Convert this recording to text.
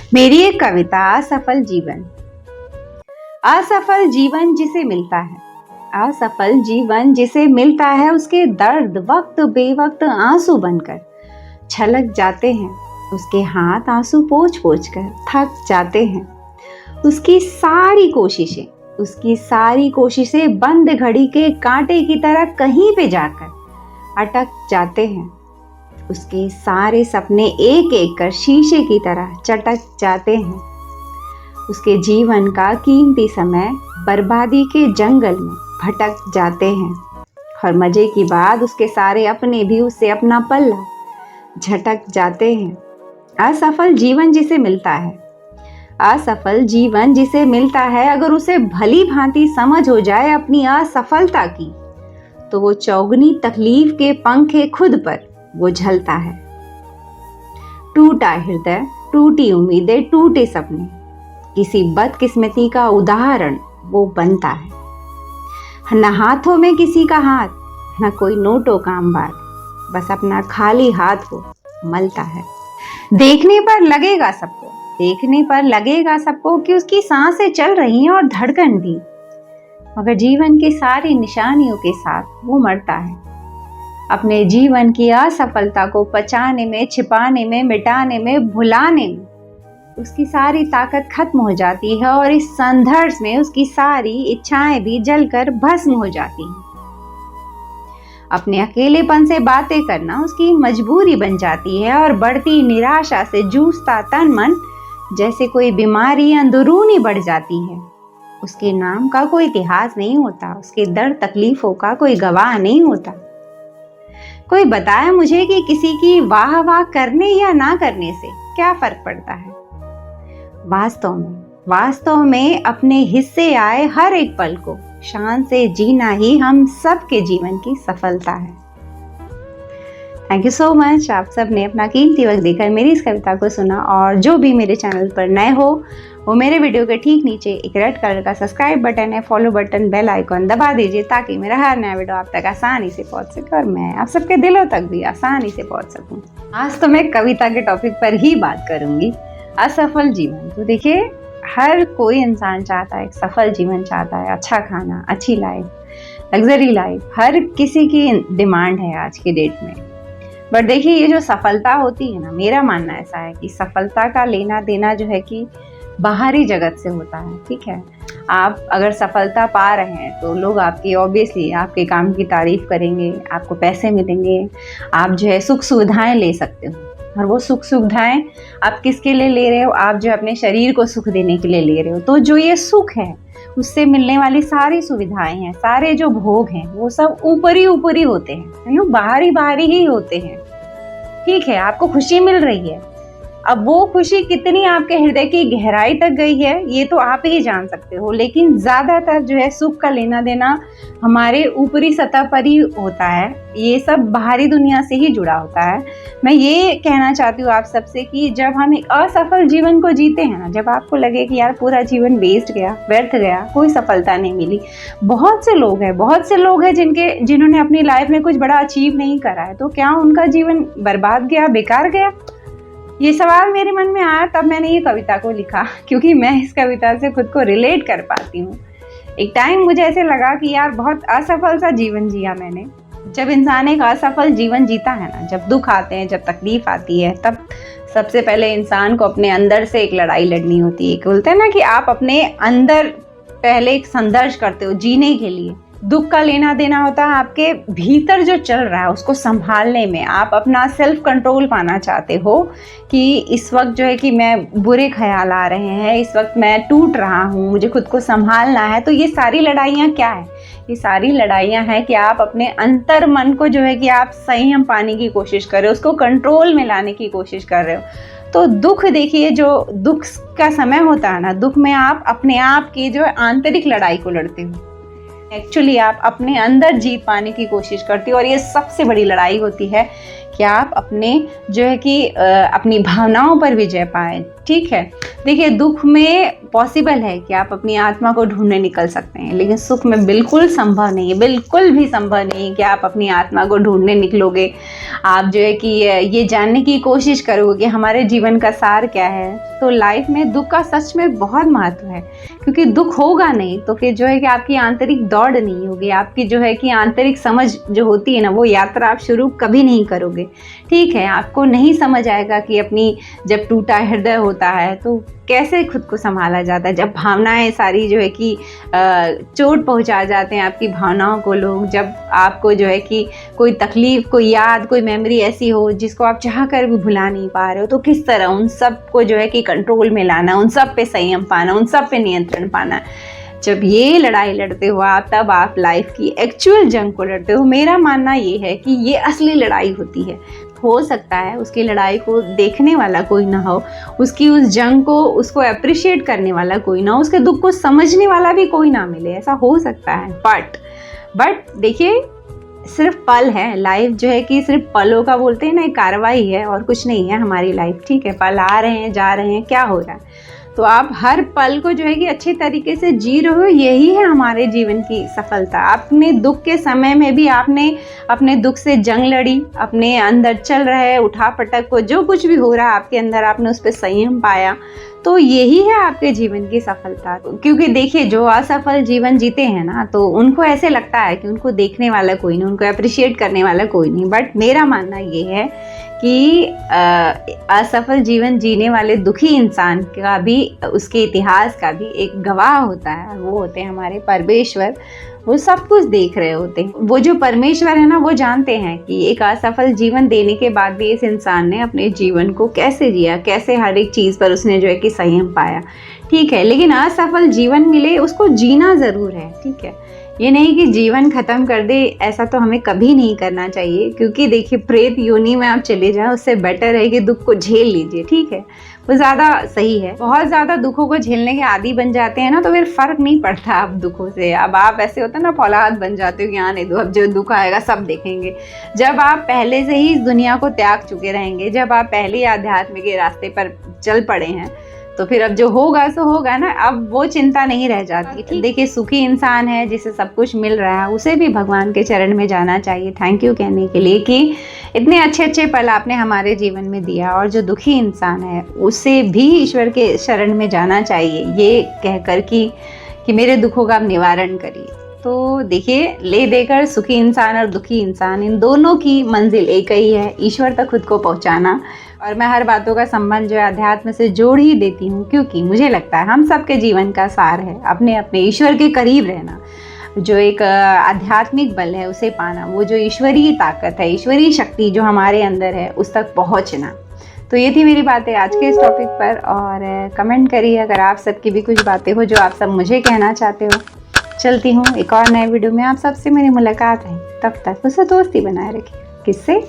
मेरी एक कविता असफल जीवन। असफल जीवन जिसे मिलता है, असफल जीवन जिसे मिलता है, उसके दर्द वक्त बेवक्त आंसू बनकर छलक जाते हैं। उसके हाथ आंसू पोंछ पोंछ कर थक जाते हैं। उसकी सारी कोशिशें बंद घड़ी के कांटे की तरह कहीं पे जाकर अटक जाते हैं। उसके सारे सपने एक एक कर शीशे की तरह चटक जाते हैं। उसके जीवन का कीमती समय बर्बादी के जंगल में भटक जाते हैं। और मजे की बात, उसके सारे अपने भी उससे अपना पल्ला झटक जाते हैं। असफल जीवन जिसे मिलता है, असफल जीवन जिसे मिलता है, अगर उसे भली भांति समझ हो जाए अपनी असफलता की, तो वो चौगनी तकलीफ के पंखे खुद पर वो झलता है। टूटा हृदय, टूटी उम्मीदें, टूटे सपने, किसी बदकिस्मती का उदाहरण वो बनता है। न हाथों में किसी का हाथ, न कोई नोटों का अंबार, बस अपना खाली हाथ वो मलता है। देखने पर लगेगा सबको कि उसकी सांसें चल रही हैं और धड़कन भी, मगर जीवन की सारी निशानियों के साथ वो मरता है। अपने जीवन की असफलता को पचाने में, छिपाने में, मिटाने में, भुलाने में उसकी सारी ताकत खत्म हो जाती है और इस संघर्ष में उसकी सारी इच्छाएं भी जलकर भस्म हो जाती हैं। अपने अकेलेपन से बातें करना उसकी मजबूरी बन जाती है और बढ़ती निराशा से जूझता तन मन जैसे कोई बीमारी अंदरूनी बढ़ जाती है। उसके नाम का कोई इतिहास नहीं होता, उसके दर्द तकलीफों का कोई गवाह नहीं होता। कोई बताया मुझे कि किसी की वाह वाह करने या ना करने से क्या फर्क पड़ता है। वास्तव में अपने हिस्से आए हर एक पल को शान से जीना ही हम सबके जीवन की सफलता है। Thank you so much. आप सब ने अपना कीमती वक्त देकर मेरी इस कविता को सुना, और जो भी मेरे चैनल पर नए हो वो मेरे वीडियो के ठीक नीचे एक रेड कलर का सब्सक्राइब बटन है, फॉलो बटन, बेल आइकॉन दबा दीजिए ताकि मेरा हर नया वीडियो आप तक आसानी से पहुंच सके और मैं आप सबके दिलों तक भी आसानी से पहुंच सकूं। आज तो मैं कविता के टॉपिक पर ही बात करूंगी, असफल जीवन। तो देखिए, हर कोई इंसान चाहता है, एक सफल जीवन चाहता है, अच्छा खाना, अच्छी लाइफ, लग्जरी लाइफ, हर किसी की डिमांड है आज की डेट में। बट देखिए, ये जो सफलता होती है ना, मेरा मानना ऐसा है कि सफलता का लेना देना जो है कि बाहरी जगत से होता है। ठीक है, आप अगर सफलता पा रहे हैं तो लोग आपकी ऑब्वियसली आपके काम की तारीफ करेंगे, आपको पैसे मिलेंगे, आप जो है सुख सुविधाएं ले सकते हो। और वो सुख सुविधाएं आप किसके लिए ले रहे हो? आप जो अपने शरीर को सुख देने के लिए ले रहे हो। तो जो ये सुख है, उससे मिलने वाली सारी सुविधाएं हैं, सारे जो भोग हैं, वो सब ऊपरी होते हैं, बाहरी ही होते हैं। ठीक है, आपको खुशी मिल रही है, अब वो खुशी कितनी आपके हृदय की गहराई तक गई है ये तो आप ही जान सकते हो। लेकिन ज्यादातर जो है सुख का लेना देना हमारे ऊपरी सतह पर ही होता है, ये सब बाहरी दुनिया से ही जुड़ा होता है। मैं ये कहना चाहती हूँ आप सबसे कि जब हम एक असफल जीवन को जीते हैं ना, जब आपको लगे कि यार पूरा जीवन वेस्ट गया, व्यर्थ गया, कोई सफलता नहीं मिली। बहुत से लोग हैं जिन्होंने अपनी लाइफ में कुछ बड़ा अचीव नहीं करा है, तो क्या उनका जीवन बर्बाद गया, बेकार गया? ये सवाल मेरे मन में आया, तब मैंने ये कविता को लिखा, क्योंकि मैं इस कविता से खुद को रिलेट कर पाती हूँ। एक टाइम मुझे ऐसे लगा कि यार बहुत असफल सा जीवन जिया मैंने। जब इंसान एक असफल जीवन जीता है ना, जब दुख आते हैं, जब तकलीफ आती है, तब सबसे पहले इंसान को अपने अंदर से एक लड़ाई लड़नी होती है। बोलते हैं ना कि आप अपने अंदर पहले एक संघर्ष करते हो जीने के लिए। दुख का लेना देना होता है आपके भीतर जो चल रहा है उसको संभालने में। आप अपना सेल्फ कंट्रोल पाना चाहते हो कि इस वक्त जो है कि मैं बुरे ख्याल आ रहे हैं, इस वक्त मैं टूट रहा हूँ, मुझे खुद को संभालना है। तो ये सारी लड़ाइयाँ क्या है? ये सारी लड़ाइयाँ हैं कि आप अपने अंतर मन को जो है कि आप संयम पाने की कोशिश कर रहे हो, उसको कंट्रोल में लाने की कोशिश कर रहे हो। तो दुख, देखिए, जो दुख का समय होता है ना, दुख में आप अपने आप की जो आंतरिक लड़ाई को लड़ते हो। एक्चुअली आप अपने अंदर जीत पाने की कोशिश करती हो, और ये सबसे बड़ी लड़ाई होती है कि आप अपने जो है कि अपनी भावनाओं पर विजय पाएं। ठीक है, देखिए दुख में पॉसिबल है कि आप अपनी आत्मा को ढूंढने निकल सकते हैं, लेकिन सुख में बिल्कुल संभव नहीं है, बिल्कुल भी संभव नहीं है कि आप अपनी आत्मा को ढूंढने निकलोगे। आप जो है कि ये जानने की कोशिश करोगे कि हमारे जीवन का सार क्या है, तो लाइफ में दुख का सच में बहुत महत्व है। क्योंकि दुख होगा नहीं तो फिर जो है कि आपकी आंतरिक दौड़ नहीं होगी, आपकी जो है कि आंतरिक समझ जो होती है ना, वो यात्रा आप शुरू कभी नहीं करोगे। ठीक है, आपको नहीं समझ आएगा कि अपनी जब टूटा हृदय होता है तो कैसे खुद को संभाला जाता है, जब भावनाएं सारी जो है कि चोट पहुंचा जाते हैं आपकी भावनाओं को लोग, जब आपको जो है कि कोई तकलीफ, कोई याद, कोई मेमोरी ऐसी हो जिसको आप चाह कर भी भुला नहीं पा रहे हो, तो किस तरह उन सब को जो है कि कंट्रोल में लाना, उन सब पे संयम पाना, उन सब पे नियंत्रण पाना। जब ये लड़ाई लड़ते हो आप, तब आप लाइफ की एक्चुअल जंग को लड़ते हो। मेरा मानना ये है कि ये असली लड़ाई होती है। हो सकता है उसकी लड़ाई को देखने वाला कोई ना हो, उसकी उस जंग को, उसको अप्रिशिएट करने वाला कोई ना हो, उसके दुख को समझने वाला भी कोई ना मिले, ऐसा हो सकता है। बट देखिए, सिर्फ पल है लाइफ, जो है कि सिर्फ पलों का बोलते हैं ना, एक कार्रवाई है और कुछ नहीं है हमारी लाइफ। ठीक है, पल आ रहे हैं, जा रहे हैं, क्या हो रहा है, तो आप हर पल को जो है कि अच्छे तरीके से जी रहे हो, यही है हमारे जीवन की सफलता। अपने दुख के समय में भी आपने अपने दुख से जंग लड़ी, अपने अंदर चल रहे उठा पटक को, जो कुछ भी हो रहा है आपके अंदर, आपने उस पर संयम पाया, तो यही है आपके जीवन की सफलता। क्योंकि देखिए, जो असफल जीवन जीते हैं ना, तो उनको ऐसे लगता है कि उनको देखने वाला कोई नहीं, उनको अप्रिशिएट करने वाला कोई नहीं। बट मेरा मानना ये है कि असफल जीवन जीने वाले दुखी इंसान का भी, उसके इतिहास का भी एक गवाह होता है, वो होते हैं हमारे परमेश्वर। वो सब कुछ देख रहे होते हैं। वो जो परमेश्वर है ना, वो जानते हैं कि एक असफल जीवन देने के बाद भी इस इंसान ने अपने जीवन को कैसे जिया, कैसे हर एक चीज़ पर उसने जो है कि संयम पाया। ठीक है, लेकिन असफल जीवन मिले, उसको जीना ज़रूर है। ठीक है, ये नहीं कि जीवन ख़त्म कर दे, ऐसा तो हमें कभी नहीं करना चाहिए। क्योंकि देखिए, प्रेत योनि में आप चले जाएं, उससे बेटर है कि दुख को झेल लीजिए। ठीक है, वो ज़्यादा सही है। बहुत ज़्यादा दुखों को झेलने के आदी बन जाते हैं ना, तो फिर फ़र्क नहीं पड़ता आप दुखों से। अब आप ऐसे होता है ना, फौलाद बन जाते हो कि यहाँ नहीं दो, अब जो दुख आएगा सब देखेंगे। जब आप पहले से ही इस दुनिया को त्याग चुके रहेंगे, जब आप पहले ही आध्यात्म के रास्ते पर चल पड़े हैं, तो फिर अब जो होगा सो होगा ना, अब वो चिंता नहीं रह जाती। देखिए, सुखी इंसान है जिसे सब कुछ मिल रहा है, उसे भी भगवान के चरण में जाना चाहिए थैंक यू कहने के लिए कि इतने अच्छे अच्छे पल आपने हमारे जीवन में दिया। और जो दुखी इंसान है, उसे भी ईश्वर के शरण में जाना चाहिए, ये कहकर कि मेरे दुखों का आप निवारण करिए। तो देखिए, ले देकर सुखी इंसान और दुखी इंसान, इन दोनों की मंजिल एक ही है, ईश्वर तक खुद को पहुंचाना। और मैं हर बातों का संबंध जो है अध्यात्म से जोड़ ही देती हूँ, क्योंकि मुझे लगता है हम सबके जीवन का सार है अपने अपने ईश्वर के करीब रहना। जो एक आध्यात्मिक बल है उसे पाना, वो जो ईश्वरीय ताकत है, ईश्वरीय शक्ति जो हमारे अंदर है, उस तक पहुँचना। तो ये थी मेरी बातें आज के इस टॉपिक पर। और कमेंट करिए अगर आप सबकी भी कुछ बातें हो जो आप सब मुझे कहना चाहते हो। चलती हूँ एक और नए वीडियो में, आप सबसे मेरी मुलाकात है। तब तक उसे दोस्ती बनाए रखिए। किससे?